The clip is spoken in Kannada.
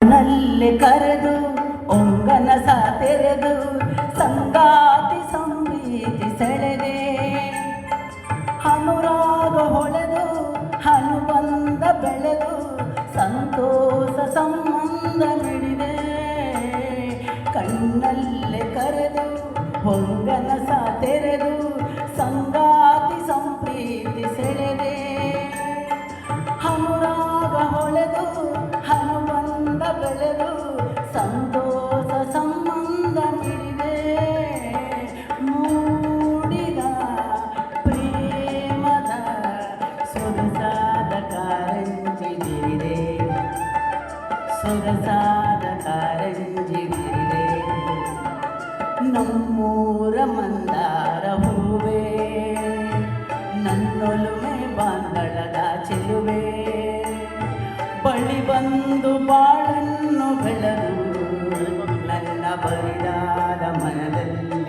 ನಲ್ಲಿ ಕರೆದು ಒಂಗನಸ ತೆರೆದು ಸಂಗಾತಿ ಸಂಪ್ರೀತಿ ಸೆಳೆದೆ ಅನುರಾಗ ಹೊಳೆದು ಅನುಬಂಧ ಬೆಳೆದು ಸಂತೋಷ ಸಂಬಂಧ ಮಿಡಿದೆ ಕಣ್ಣಲ್ಲೇ ಕರೆದು ಹೊಂಗನಸ ತೆರೆದು ಸಂಗಾತಿ ಸಂಪ್ರೀತಿ ಸೆಳೆದೆ ಅನುರಾಗ ಹೊಳೆದು ಅನುಬಂಧ ಬೆಳೆದು ಸಂತೋಷ ಸಂಬಂಧ ಮಿಡಿದೆ ಮೂಡಿದ ಪ್ರೇಮದ ಸೊಗಸಾದ ಕಾರಂಜಿ ಬಿರಿದೆ ಸೊಗಸಾದ ಕಾರಂಜಿ ಬಿರಿದೆ ನಮ್ಮೂರ ಮಂದಾರ ಹೂವೇ ನನ್ನೊಲುಮೆ ಬಾಂಧಳದ ಚೆಲುವೆ ಬಳಿ ಬಂದು ಬಾಳನ್ನು ಬೆಳೆದು ನನ್ನ ಬರಿದಾದ ಮನದಲ್ಲಿ